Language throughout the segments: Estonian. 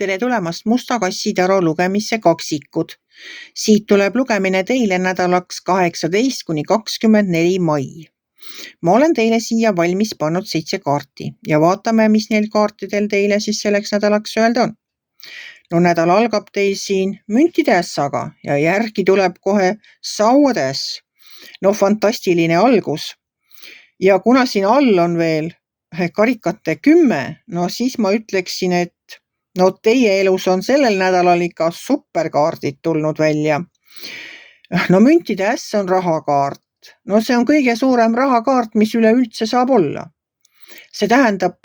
tere tulemast Musta kassi taro lugemisse kaksikud. Siit tuleb lugemine teile nädalaks 18–24 mai. Ma olen teile siia valmis pannud 7 kaarti ja vaatame, mis neil kaartidel teile siis selleks nädalaks öelda on. No nädal algab teil siin müntide ässaga ja järgi tuleb kohe sauade äss. No fantastiline algus. Ja kuna siin all on veel karikate 10, no siis ma ütleksin, et no teie elus on sellel nädalal ikka superkaardid tulnud välja. No müntide äss on rahakaart. No see on kõige suurem rahakaart, mis üleüldse saab olla. See tähendab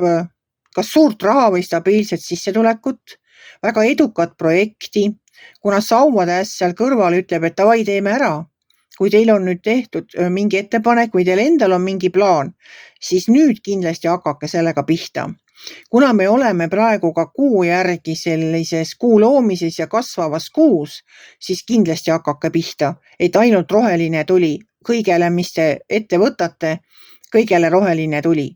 kas suurt raha või stabiilset sissetulekut, väga edukat projekti, kuna sauade äss seal kõrval ütleb, et davai teeme ära. Kui teil on nüüd tehtud mingi ettepanek või teil endal on mingi plaan, siis nüüd kindlasti hakake sellega pihta. Kuna me oleme praegu ka kuu järgi sellises kuu loomises ja kasvavas kuus, siis kindlasti hakake pihta, et ainult roheline tuli. Kõigele, mis te ette võtate, kõigele roheline tuli.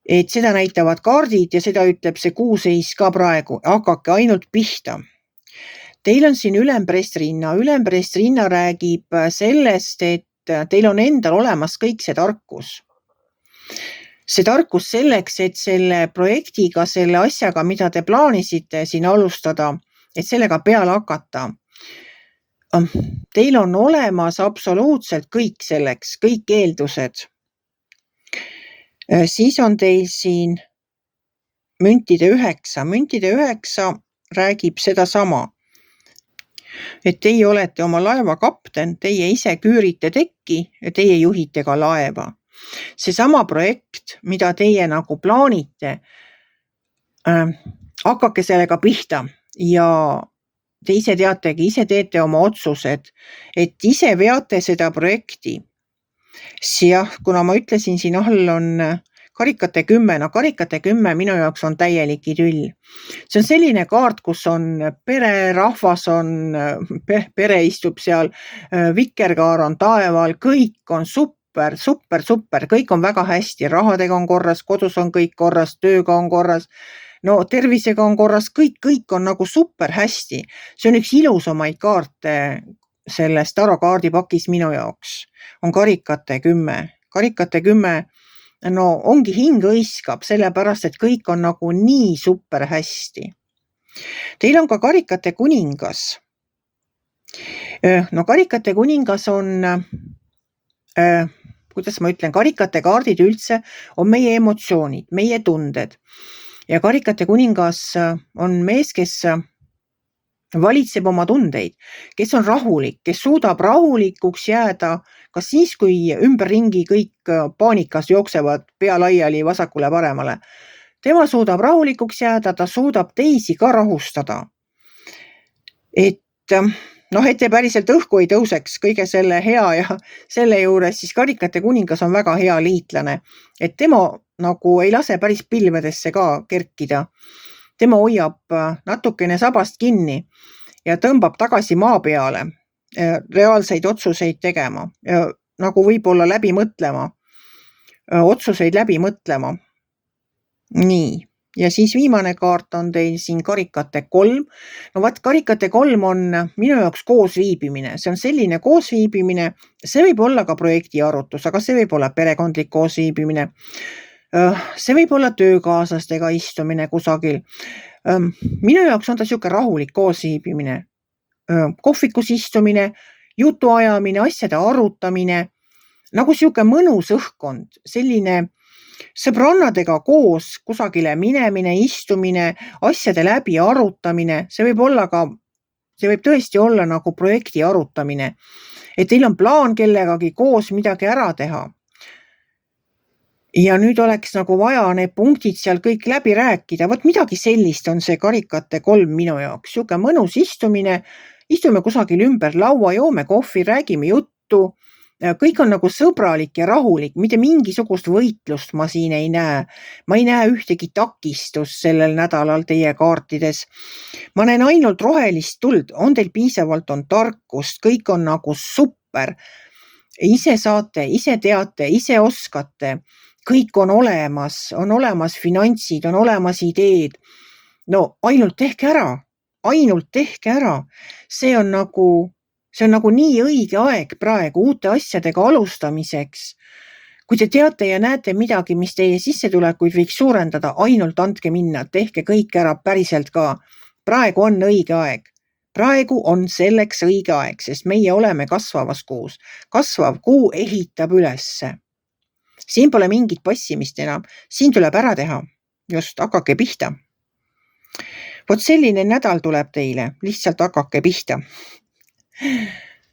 Et seda näitavad kaardid ja seda ütleb see kuuseis ka praegu. Hakake ainult pihta. Teil on siin ülemprestrinna. Ülemprestrinna räägib sellest, et teil on endal olemas kõik see tarkus. See tarkus selleks, et selle projektiga, selle asjaga, mida te plaanisite siin alustada, et sellega peale hakata. Teil on olemas absoluutselt kõik selleks, kõik eeldused. Siis on teil siin müntide 9. Müntide 9 räägib seda sama. Et teie olete oma laeva kapten, teie ise küürite tekki ja teie juhite ka laeva. Seesama projekt, mida teie nagu plaanite, hakake sellega pihta ja te ise teategi, ise teete oma otsused, et ise veate seda projekti. Jah, kuna ma ütlesin, siin all on karikate 10, no karikate 10 minu jaoks on täielik idüll. See on selline kaart, kus on pere, rahvas on, pere istub seal, vikerkaar on taeval, kõik on super, kõik on väga hästi, rahadega on korras, kodus on kõik korras, tööga on korras, no tervisega on korras, kõik on nagu super hästi. See on üks ilusamaid kaarte selles taro kaardipakis minu jaoks. On karikate 10. Karikate 10, no ongi hing õiskab, sellepärast, et kõik on nagu nii super hästi. Teil on ka karikate kuningas. No karikate kuningas on, kuidas ma ütlen, karikate kaardid üldse on meie emotsioonid, meie tunded. Ja karikate kuningas on mees, kes valitseb oma tundeid, kes on rahulik, kes suudab rahulikuks jääda ka siis, kui ümberringi kõik paanikas jooksevad pea laiali vasakule paremale. Tema suudab rahulikuks jääda, ta suudab teisi ka rahustada. Et te päriselt õhku ei tõuseks kõige selle hea ja selle juures siis karikate kuningas on väga hea liitlane. Et tema nagu ei lase päris pilvedesse ka kerkida. Tema hoiab natukene sabast kinni ja tõmbab tagasi maa peale reaalseid otsuseid tegema, nagu võib-olla läbi mõtlema, otsuseid läbi mõtlema. Nii, ja siis viimane kaart on teil siin karikate 3. No karikate 3 on minu jaoks koosviibimine. See on selline koosviibimine, see võib olla ka projekti arutus, aga see võib olla perekondlik koosviibimine. See võib olla töökaaslastega istumine kusagil. Minu jaoks on ta siuke rahulik koosviibimine. Kohvikus istumine, jutu ajamine, asjade arutamine, nagu siuke mõnus õhkkond, selline sõbrannadega koos kusagile minemine, istumine, asjade läbi arutamine. See võib tõesti olla nagu projekti arutamine, et teil on plaan kellegagi koos midagi ära teha. Ja nüüd oleks nagu vaja need punktid seal kõik läbi rääkida. Võt midagi sellist on see karikate 3 minu jaoks. Siuke mõnus istumine, istume kusagil ümber laua, joome kohvi, räägime juttu. Kõik on nagu sõbralik ja rahulik, mitte mingisugust võitlust ma siin ei näe. Ma ei näe ühtegi takistust sellel nädalal teie kaartides. Ma näen ainult rohelist tuld, on teil piisavalt, on tarkust, kõik on nagu super. Ise saate, ise teate, ise oskate. Kõik on olemas finantsid, on olemas ideed. No ainult tehke ära. See on nagu nii õige aeg praegu uute asjadega alustamiseks. Kui te teate ja näete midagi, mis teie sissetulekuid võiks suurendada, ainult andke minna, tehke kõik ära päriselt ka. Praegu on õige aeg. Praegu on selleks õige aeg, sest meie oleme kasvavas kuus. Kasvav kuu ehitab ülesse. Siin pole mingit passimist enam. Siin tuleb ära teha. Just, hakake pihta. Vot selline nädal tuleb teile. Lihtsalt hakake pihta.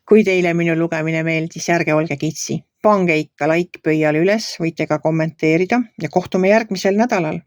Kui teile minu lugemine meeldis, ärge olge kitsi. Pange ikka like pöiale üles, võite ka kommenteerida ja kohtume järgmisel nädalal.